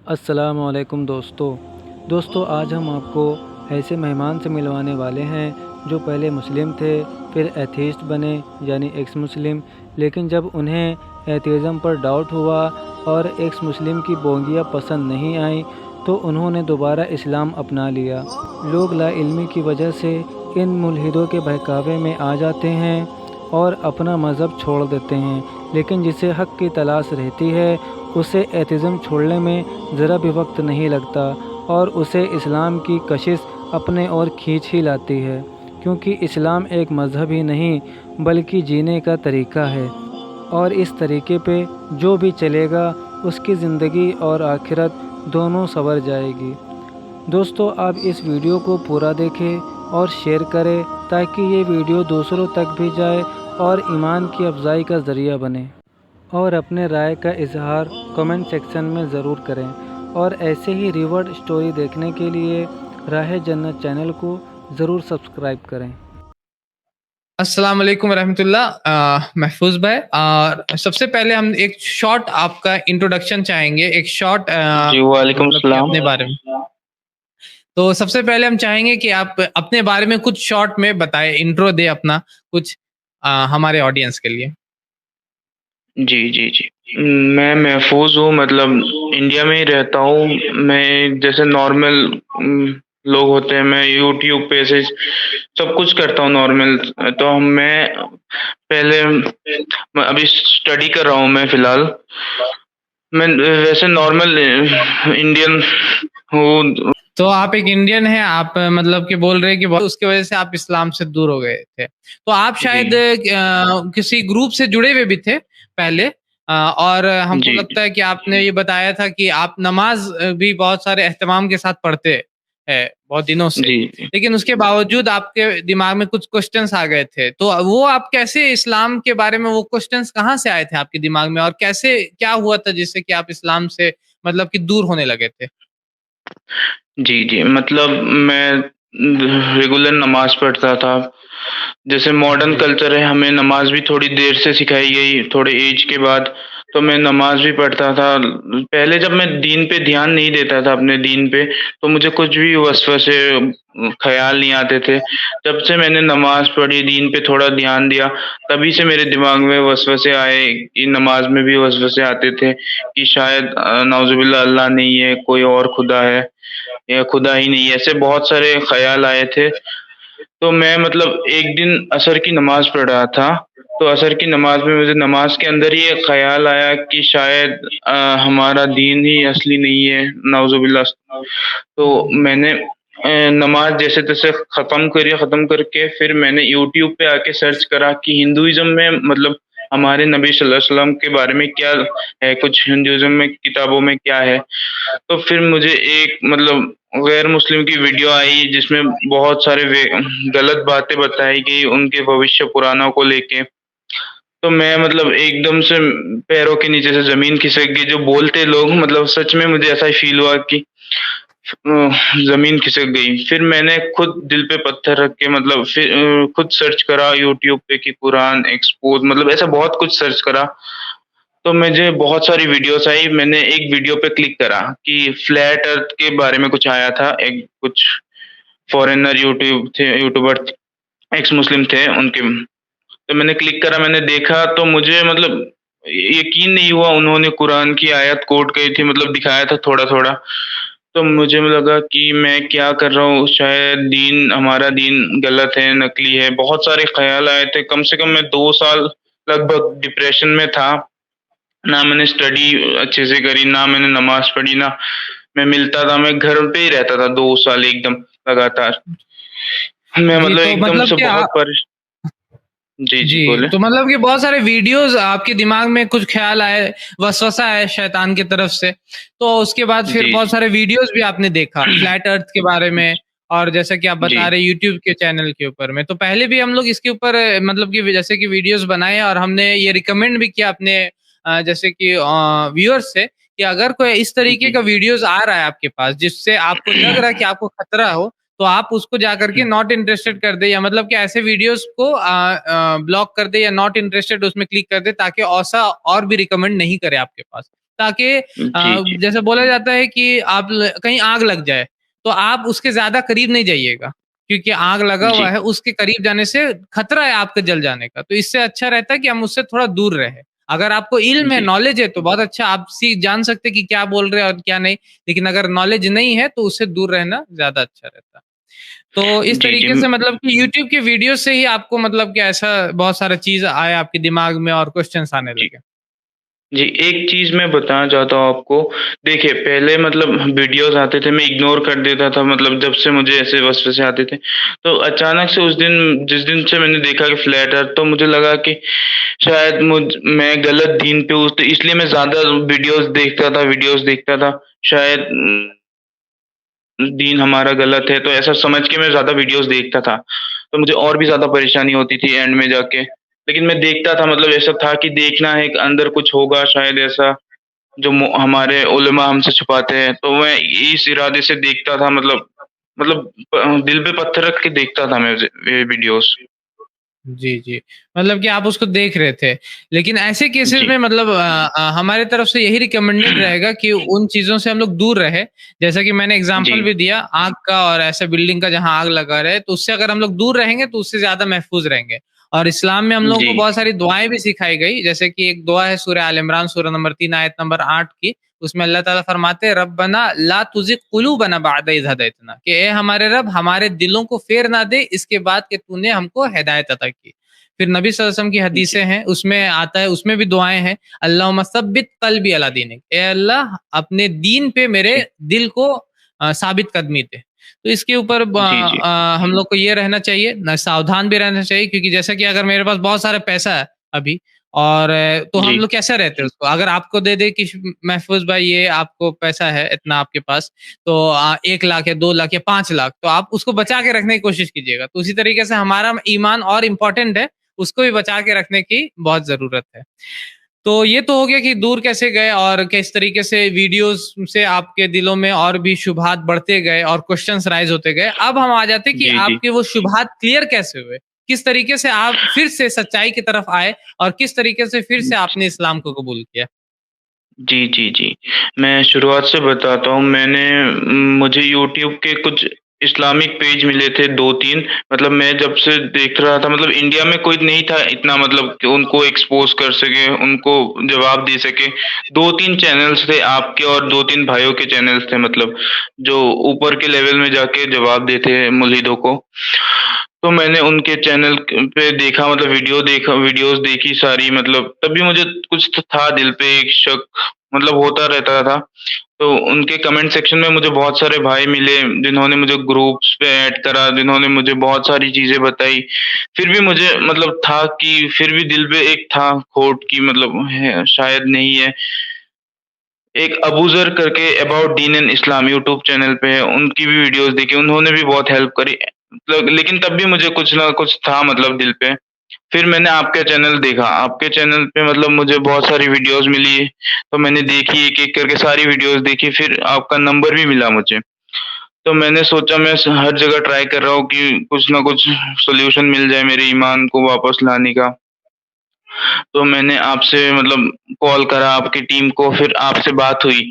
अस्सलामुअलैकुम दोस्तों आज हम आपको ऐसे मेहमान से मिलवाने वाले हैं जो पहले मुस्लिम थे, फिर एथीस्ट बने यानी एक्स मुस्लिम। लेकिन जब उन्हें एथिज़म पर डाउट हुआ और एक्स मुस्लिम की बोंगियाँ पसंद नहीं आई तो उन्होंने दोबारा इस्लाम अपना लिया। लोग लाइल्मी की वजह से इन मुल्हिदों के बहकावे में आ जाते हैं और अपना मज़हब छोड़ देते हैं, लेकिन जिसे हक़ की तलाश रहती है उसे एथिज़म छोड़ने में ज़रा भी वक्त नहीं लगता और उसे इस्लाम की कशिश अपने ओर खींच ही लाती है, क्योंकि इस्लाम एक मज़हब ही नहीं बल्कि जीने का तरीक़ा है और इस तरीक़े पे जो भी चलेगा उसकी ज़िंदगी और आखिरत दोनों संवर जाएगी। दोस्तों आप इस वीडियो को पूरा देखें और शेयर करें ताकि ये वीडियो दूसरों तक भी जाए और ईमान की अफजाई का ज़रिया बने। और अपने राय का इजहार कमेंट सेक्शन में ज़रूर करें और ऐसे ही रिवर्ड स्टोरी देखने के लिए राह जन्नत चैनल को ज़रूर सब्सक्राइब करें। अस्सलाम वालेकुम रहमतुल्लाह। महफूज भाई, और सबसे पहले हम एक शॉर्ट आपका इंट्रोडक्शन चाहेंगे, एक शॉर्ट जी, वालेकुम मतलब कि सलाम। अपने बारे में। तो सबसे पहले हम चाहेंगे कि आप अपने बारे में कुछ शॉर्ट में बताएं, इंट्रो दे अपना कुछ हमारे ऑडियंस के लिए। जी, जी, जी। मैं महफूज़ हूँ, मतलब इंडिया में ही रहता हूँ। मैं जैसे नॉर्मल लोग होते हैं, मैं यूट्यूब पे ऐसे सब कुछ करता हूँ नॉर्मल। तो मैं पहले मैं अभी स्टडी कर रहा हूँ मैं फ़िलहाल। मैं वैसे नॉर्मल इंडियन हूँ। तो आप एक इंडियन हैं, आप मतलब कि बोल रहे हैं कि उसकी वजह से आप इस्लाम से दूर हो गए थे। तो आप शायद जी, किसी ग्रुप से जुड़े हुए भी थे पहले, और हमको जी, लगता है कि आपने ये बताया था कि आप नमाज़ भी बहुत सारे एहतमाम के साथ पढ़ते हैं बहुत दिनों से। जी, जी। लेकिन उसके बावजूद आपके दिमाग में कुछ क्वेश्चन्स आ गए थे। तो वो आप कैसे इस्लाम के बारे में वो क्वेश्चन्स कहाँ से आए थे आपके दिमाग में, और कैसे क्या हुआ था जिससे कि आप इस्लाम से मतलब कि दूर होने लगे थे? जी, जी। मतलब मैं रेगुलर नमाज़ पढ़ता था। जैसे मॉडर्न जी। कल्चर है, हमें नमाज़ भी थोड़ी देर से सिखाई गई, थोड़े ऐज के बाद, तो मैं नमाज़ भी पढ़ता था। पहले जब मैं दीन पे ध्यान नहीं देता था अपने दीन पे, तो मुझे कुछ भी वसवसे ख़्याल नहीं आते थे। जब से मैंने नमाज़ पढ़ी, दीन पे थोड़ा ध्यान दिया, तभी से मेरे दिमाग में वसवसे आए कि नमाज़ में भी वसवसे आते थे कि शायद नाउज़ुबिल्लाह अल्लाह नहीं है, कोई और खुदा है या खुदा ही नहीं है, ऐसे बहुत सारे ख़्याल आए थे। तो मैं मतलब एक दिन असर की नमाज़ पढ़ रहा था, तो असर की नमाज़ में मुझे नमाज़ के अंदर ही एक ख़्याल आया कि शायद हमारा दीन ही असली नहीं है, नाउज़ुबिल्लाह। तो मैंने नमाज़ जैसे-तैसे ख़त्म करके फिर मैंने यूट्यूब पे आके सर्च करा कि हिंदुइज़्म में मतलब हमारे नबी सल्लल्लाहु अलैहि वसल्लम के बारे में क्या है, कुछ हिंदुइज़्म में किताबों में क्या है। तो फिर मुझे एक मतलब गैर मुस्लिम की वीडियो आई जिसमें बहुत सारे गलत बातें बताई गई उनके भविष्य पुराणों को लेके। तो मैं मतलब एकदम से पैरों के नीचे से ज़मीन खिसक गई, जो बोलते लोग मतलब सच में मुझे ऐसा ही फ़ील हुआ कि ज़मीन खिसक गई। फिर मैंने खुद दिल पे पत्थर रख के मतलब फिर खुद सर्च करा यूट्यूब पे कि कुरान एक्सपोज़, मतलब ऐसा बहुत कुछ सर्च करा। तो मुझे बहुत सारी वीडियोज़ आई, मैंने एक वीडियो पे क्लिक करा कि फ्लैट अर्थ के बारे में कुछ आया था, एक कुछ फॉरेनर यूट्यूबर एक्स मुस्लिम थे उनके। तो मैंने क्लिक करा, मैंने देखा तो मुझे मतलब यकीन नहीं हुआ, उन्होंने कुरान की आयत कोट की थी, मतलब दिखाया था थोड़ा-थोड़ा। तो मुझे लगा कि मैं क्या कर रहा हूँ, शायद हमारा दीन गलत है, नकली है। बहुत सारे ख़्याल आए थे, कम से कम मैं 2 साल लगभग डिप्रेशन में था। ना मैंने स्टडी अच्छे से करी, ना मैंने नमाज़ पढ़ी, ना मैं मिलता था, मैं घर पे ही रहता था 2 साल एकदम लगातार। मैं जी, मतलब तो एकदम मतलब से कि बहुत जी, जी, जी, बोलें। तो मतलब कि बहुत सारे वीडियोज़ आपके दिमाग में कुछ ख़्याल आए, वसवसा आया शैतान की तरफ से, तो उसके बाद फिर जी, बहुत जी। सारे वीडियोज़ भी आपने देखा, फ्लैट अर्थ के बारे में, और जैसा कि आप जी, बता रहे हैं यूट्यूब के चैनल के ऊपर में। तो पहले भी हम लोग इसके ऊपर मतलब कि जैसे कि वीडियोज़ बनाए, और हमने ये रिकमेंड भी किया अपने जैसे कि व्यूअर्स से कि अगर कोई इस तरीके जी। का वीडियोज़ आ रहा है आपके पास, जिससे आपको लग रहा है कि आपको खतरा हो, तो आप उसको जाकर के नॉट इंटरेस्टेड कर दें, या मतलब कि ऐसे वीडियोस को ब्लॉक कर दें या नॉट इंटरेस्टेड उसमें क्लिक कर दें, ताकि ऐसा और भी रिकमेंड नहीं करे आपके पास। ताकि जी, जी। जैसे बोला जाता है कि आप कहीं आग लग जाए तो आप उसके ज्यादा करीब नहीं जाइएगा, क्योंकि आग लगा हुआ जी, है, उसके करीब जाने से खतरा है आपके जल जाने का। तो इससे अच्छा रहता है कि हम उससे थोड़ा दूर रहे। अगर आपको इल्म है, जी, नॉलेज है तो बहुत अच्छा, आप जान सकते कि क्या बोल रहे हैं और क्या नहीं। लेकिन अगर नॉलेज नहीं है तो उससे दूर रहना ज्यादा अच्छा रहता है। तो इस जी, जी। तरीके से मतलब कि यूट्यूब की वीडियो से ही आपको मतलब कि ऐसा बहुत सारा चीज़ आया आपके दिमाग में और क्वेश्चन्स आने जी। लगे? जी, एक चीज़ मैं बताना चाहता हूँ आपको। देखिए, पहले मतलब वीडियोज़ आते थे, मैं इग्नोर कर देता था मतलब जब से मुझे ऐसे वसवसे आते थे। तो अचानक से उस दिन जिस दिन से मैंने देखा कि फ्लैट अर्थ, तो मुझे लगा कि शायद मैं गलत दीन पे हूँ, तो इसलिए मैं ज़्यादा वीडियोज़ देखता था। शायद दीन हमारा गलत है, तो ऐसा समझ के मैं ज़्यादा वीडियोज़ देखता था। तो मुझे और भी ज़्यादा परेशानी होती थी एंड में जाके। लेकिन मैं देखता था, मतलब ऐसा था कि देखना है कि अंदर कुछ होगा शायद ऐसा, जो हमारे उलेमा हमसे छुपाते हैं। तो मैं इस इरादे से देखता था, दिल पे पत्थर रख के देखता था मैं ये वीडियोज़। जी, जी। मतलब कि आप उसको देख रहे थे। लेकिन ऐसे केसेज़ जी। में मतलब हमारे तरफ से यही रिकमेंडेड रहेगा कि उन चीज़ों से हम लोग दूर रहें। जैसा कि मैंने जी। एग्ज़ाम्पल भी दिया आग का और ऐसे बिल्डिंग का जहाँ आग लगा रहे, तो उससे अगर हम लोग दूर रहेंगे तो उससे ज़्यादा महफ़ूज़ रहेंगे। और इस्लाम में हम लोगों जी। को बहुत सारी दुआएँ भी सिखाई गई, जैसे कि एक दुआ है सूरह आल इमरान सूरा नंबर 3 आयत नंबर 8 की। उसमें अल्लाह ताला फरमाते हैं रब्बना ला तुज़िग़ क़ुलूबना बअद इज़ हदैतना, कि ए हमारे रब हमारे दिलों को फेर ना दे इसके बाद कि तूने हमको हिदायत अता की। फिर नबी सल्लल्लाहु अलैहि वसल्लम की जी। हदीसें हैं, उसमें आता है, उसमें भी दुआएँ हैं, अल्लाहुम्मा सब्बित क़ल्बी अला दीनिक, ए अल्लाह अपने दीन पे मेरे जी। दिल को साबित कदमी दे। तो इसके ऊपर जी, जी। हम लोग को ये रहना चाहिए, न सावधान भी रहना चाहिए, क्योंकि जैसा कि अगर मेरे पास बहुत सारा पैसा है अभी और तो हम जी। लोग कैसे रहते हैं उसको, अगर आपको दे दे कि महफूज भाई ये आपको पैसा है इतना आपके पास, तो 1 लाख या 2 लाख या 5 लाख, तो आप उसको बचा के रखने की कोशिश कीजिएगा। तो उसी तरीके से हमारा ईमान और इम्पोर्टेंट है, उसको भी बचा के रखने की बहुत ज़रूरत है। तो ये तो हो गया कि दूर कैसे गए और किस तरीके से वीडियोज़ से आपके दिलों में और भी शुबहात बढ़ते गए और क्वेश्चन्स राइज़ होते गए। अब हम आ जाते हैं कि जी, जी। आपके वो शुबहात क्लियर कैसे हुए? किस तरीके से आप फिर से सच्चाई की तरफ आए और किस तरीके से फिर से आपने इस्लाम को कबूल किया? जी, जी, जी। मैं शुरुआत से बताता हूँ, मुझे यूट्यूब के कुछ इस्लामिक पेज मिले थे 2-3। मतलब मैं जब से देख रहा था, मतलब इंडिया में कोई नहीं था इतना, मतलब कि उनको एक्सपोज़ कर सके, उनको जवाब दे सके। 2-3 चैनल्स थे आपके और 2-3 भाइयों के चैनल्स थे, मतलब जो ऊपर के लेवल में जाके जवाब देते हैं मुल्हिदों को। तो मैंने उनके चैनल पे देखा, मतलब वीडियोज़ देखी सारी, मतलब तब भी मुझे कुछ तो था दिल पे एक शक, मतलब होता रहता था। तो उनके कमेंट सेक्शन में मुझे बहुत सारे भाई मिले, जिन्होंने मुझे ग्रुप्स पे ऐड करा, जिन्होंने मुझे बहुत सारी चीज़ें बताई। फिर भी मुझे मतलब था कि फिर भी दिल पे एक था खोट कि मतलब है शायद नहीं है। एक अबू ज़र करके about Deen and Islam YouTube channel पे है, उनकी भी वीडियोज़ देखी, उन्होंने भी बहुत हेल्प करी। मतलब लेकिन तब भी मुझे कुछ ना कुछ था, मतलब दिल पे। फिर मैंने आपका चैनल देखा, आपके चैनल पे मतलब मुझे बहुत सारी वीडियोज़ मिली, तो मैंने देखी एक-एक करके सारी वीडियोज़ देखी, फिर आपका नंबर भी मिला मुझे। तो मैंने सोचा मैं हर जगह ट्राई कर रहा हूँ कि कुछ ना कुछ सॉल्यूशन मिल जाए मेरे ईमान को वापस लाने का। तो मैंने आपसे मतलब कॉल करा आपकी टीम को, फिर आपसे बात हुई।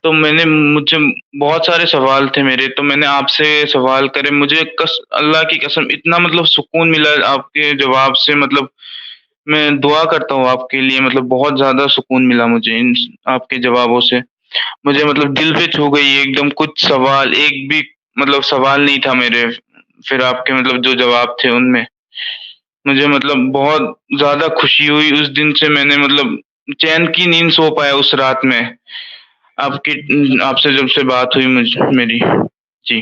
तो मुझे बहुत सारे सवाल थे मेरे, तो मैंने आपसे सवाल करे, मुझे अल्लाह की कसम इतना मतलब सुकून मिला आपके जवाब से, मतलब मैं दुआ करता हूँ आपके लिए, मतलब बहुत ज़्यादा सुकून मिला मुझे इन आपके जवाबों से। मुझे मतलब दिल पे छू गई एकदम, कुछ सवाल एक भी मतलब सवाल नहीं था मेरे, फिर आपके मतलब जो जवाब थे उनमें। मुझे मतलब बहुत ज़्यादा खुशी हुई उस दिन से, मैंने मतलब चैन की नींद सो पाया उस रात में। आपसे जब से बात हुई मेरी। जी।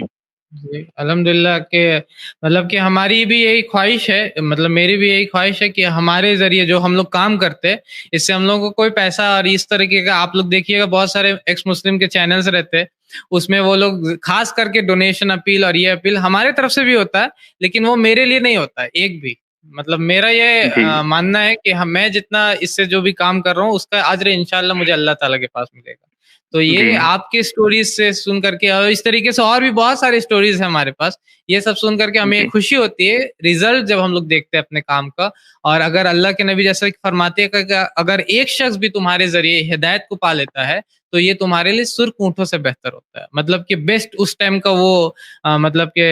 जी, अल्हम्दुलिल्लाह के मतलब कि हमारी भी यही ख़्वाहिश है, मतलब मेरी भी यही ख़्वाहिश है कि हमारे ज़रिए जो हम लोग काम करते हैं, इससे हम लोगों को कोई पैसा और इस तरीके का, आप लोग देखिएगा बहुत सारे एक्स मुस्लिम के चैनल्स रहते हैं, उसमें वो लोग ख़ास करके डोनेशन अपील और ये अपील हमारे तरफ से भी होता है, लेकिन वो मेरे लिए नहीं होता है, एक भी। मतलब मेरा ये जी। मानना है कि मैं जितना इससे जो भी काम कर रहा हूँ, उसका अज्र इंशाअल्लाह मुझे अल्लाह ताला के पास मिलेगा। तो ये जी। आपके स्टोरीज से सुन करके और इस तरीके से और भी बहुत सारे स्टोरीज है हमारे पास, ये सब सुन करके हमें जी। खुशी होती है रिजल्ट जब हम लोग देखते हैं अपने काम का। और अगर अल्लाह के नबी जैसा कि फरमाते हैं कि अगर एक शख्स भी तुम्हारे जरिए हिदायत को पा लेता है तो ये तुम्हारे लिए सुर्ख ऊँटों से बेहतर होता है। मतलब कि बेस्ट उस टाइम का वो मतलब कि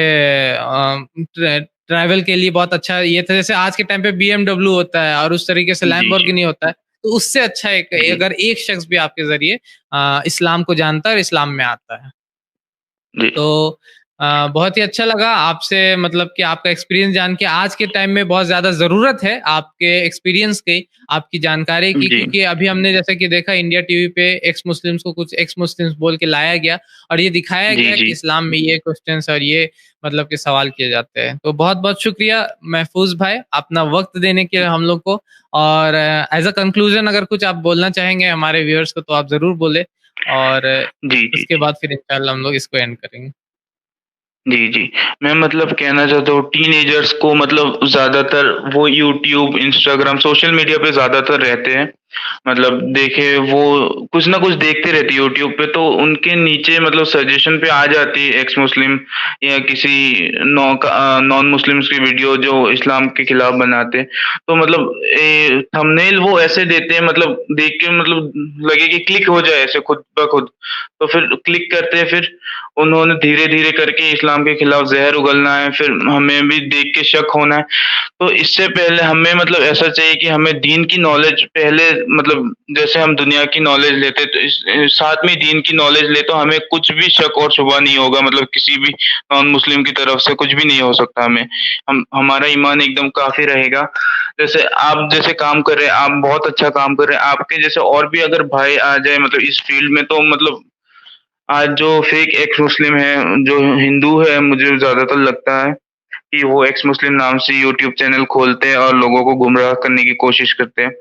ट्रैवल के लिए बहुत अच्छा ये था। जैसे आज के टाइम पे बीएमडब्ल्यू होता है और उस तरीके से जी, जी। लैम्बोर्गिनी होता है, तो उससे अच्छा एक जी। अगर एक शख्स भी आपके ज़रिए इस्लाम को जानता है और इस्लाम में आता है। जी। तो बहुत ही अच्छा लगा आपसे मतलब कि आपका एक्सपीरियंस जान के। आज के टाइम में बहुत ज़्यादा ज़रूरत है आपके एक्सपीरियंस की, आपकी जानकारी की, जी। क्योंकि अभी हमने जैसा कि देखा इंडिया टीवी पे एक्स मुस्लिम्स को कुछ एक्स मुस्लिम्स बोल के लाया गया और ये दिखाया जी, गया कि जी। इस्लाम में ये क्वेश्चंस और ये मतलब के सवाल किए जाते हैं। तो बहुत-बहुत शुक्रिया महफूज़ भाई, अपना वक़्त देने के लिए हम लोग को। और एज़ अ कंक्लूज़न अगर कुछ आप बोलना चाहेंगे हमारे व्यूअर्स को तो आप ज़रूर बोलें और जी, जी, उसके जी। बाद फिर इंशाअल्लाह हम लोग इसको एंड करेंगे। जी, जी। मैं मतलब कहना चाहता हूँ टीनेजर्स को मतलब ज़्यादातर वो यूट्यूब, इंस्टाग्राम, सोशल मीडिया पे ज़्यादातर रहते हैं। मतलब देखे वो कुछ ना कुछ देखते रहते हैं यूट्यूब पे तो उनके नीचे मतलब सजेशन पे आ जाती है एक्स मुस्लिम या किसी नॉन मुस्लिम्स की वीडियो जो इस्लाम के खिलाफ बनाते हैं। तो मतलब थंबनेल वो ऐसे देते हैं मतलब देख के मतलब लगे कि क्लिक हो जाए ऐसे खुद ब खुद। तो फिर क्लिक करते हैं फिर उन्होंने धीरे-धीरे करके इस्लाम के खिलाफ ज़हर उगलना है, फिर हमें भी देख के शक होना है। तो इससे पहले हमें मतलब ऐसा चाहिए कि हमें दीन की नॉलेज पहले मतलब जैसे हम दुनिया की नॉलेज लेते तो साथ में दीन की नॉलेज ले तो हमें कुछ भी शक और शुबा नहीं होगा मतलब किसी भी नॉन मुस्लिम की तरफ से कुछ भी नहीं हो सकता हमें। हम हमारा ईमान एकदम काफ़ी रहेगा। जैसे आप जैसे काम कर रहे हैं, आप बहुत अच्छा काम कर रहे हैं। आपके जैसे और भी अगर भाई आ जाए मतलब इस फील्ड में तो मतलब आज जो फेक एक्स मुस्लिम है, जो हिंदू है मुझे ज़्यादातर लगता है कि वो एक्स मुस्लिम नाम से यूट्यूब चैनल खोलते हैं और लोगों को गुमराह करने की कोशिश करते हैं।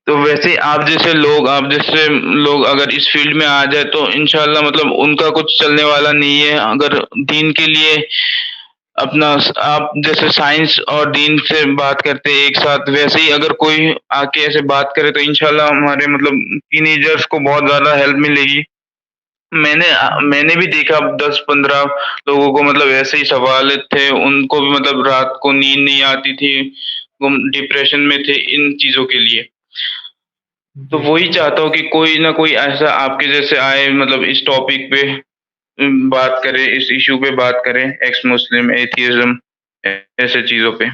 तो वैसे ही आप जैसे लोग अगर इस फील्ड में आ जाए तो इंशाअल्लाह मतलब उनका कुछ चलने वाला नहीं है। अगर दीन के लिए अपना आप जैसे साइंस और दीन से बात करते हैं एक साथ, वैसे ही अगर कोई आके ऐसे बात करे तो इंशाअल्लाह हमारे मतलब टीनेजर्स को बहुत ज़्यादा हेल्प मिलेगी। मैंने भी देखा 10-15 लोगों को मतलब ऐसे ही सवाल थे, उनको भी मतलब रात को नींद नहीं आती थी, गुम डिप्रेशन में थे इन चीज़ों के लिए। तो जी। वही चाहता हूँ कि कोई ना कोई ऐसा आपके जैसे आए मतलब इस टॉपिक पे बात करे, इस इश्यू पे बात करें, एक्स मुस्लिम, एथियिज़्म ऐसे चीज़ों पे।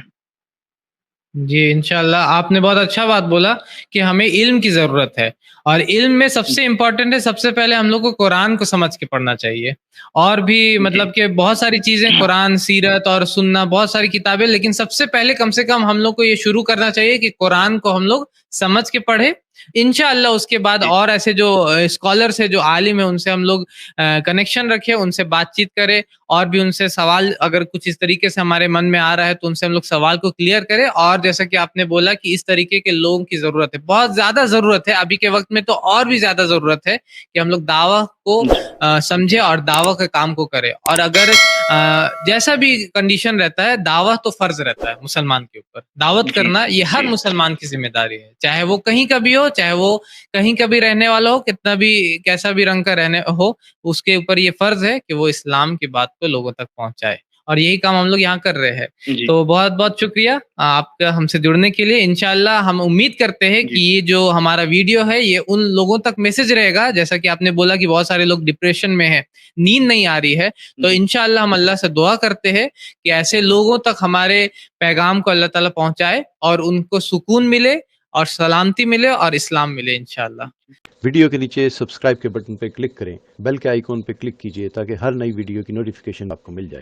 जी, इंशाअल्लाह आपने बहुत अच्छा बात बोला कि हमें इल्म की ज़रूरत है और इल्म में सबसे इम्पोर्टेंट है, सबसे पहले हम लोग को कुरान को समझ के पढ़ना चाहिए। और भी जी। मतलब कि बहुत सारी चीज़ें कुरान, सीरत और सुन्ना बहुत सारी किताबें, लेकिन सबसे पहले कम से कम हम लोग को ये शुरू करना चाहिए कि कुरान को हम लोग समझ के पढ़ें। इंशाअल्लाह उसके बाद जी। और ऐसे जो स्कॉलर्स हैं, जो आलिम हैं, उनसे हम लोग कनेक्शन रखें, उनसे बातचीत करें और भी उनसे सवाल अगर कुछ इस तरीके से हमारे मन में आ रहा है तो उनसे हम लोग सवाल को क्लियर करें। और जैसा कि आपने बोला कि इस तरीके के लोगों की ज़रूरत है, बहुत ज़्यादा ज़रूरत है, अभी के वक़्त में तो और भी ज़्यादा ज़रूरत है कि हम लोग दावा को जी। समझें और दावा के काम को करें। और अगर जैसा भी कंडीशन रहता है, दावा तो फ़र्ज़ रहता है मुसलमान के ऊपर। दावत जी। करना ये हर जी। मुसलमान की ज़िम्मेदारी है, चाहे वो कहीं का भी हो, चाहे वो कहीं का भी रहने वाला हो, कितना भी कैसा भी रंग का रहने हो, उसके ऊपर ये फ़र्ज़ है कि वो इस्लाम की बात को लोगों तक पहुँचाए। और यही काम हम लोग यहाँ कर रहे हैं। जी। तो बहुत-बहुत शुक्रिया आपका हमसे जुड़ने के लिए। इंशाअल्लाह हम उम्मीद करते हैं कि जी। ये जो हमारा वीडियो है, ये उन लोगों तक मैसेज रहेगा, जैसा कि आपने बोला कि बहुत सारे लोग डिप्रेशन में हैं, नींद नहीं आ रही है। तो जी। इंशाअल्लाह हम अल्लाह से दुआ करते हैं कि ऐसे लोगों तक हमारे पैगाम को अल्लाह ताला पहुँचाए और उनको सुकून मिले और सलामती मिले और इस्लाम मिले इंशाअल्लाह। वीडियो के नीचे सब्सक्राइब के बटन पर क्लिक करें, बेल के आइकॉन पर क्लिक कीजिए ताकि हर नई वीडियो की नोटिफिकेशन आपको मिल जाए।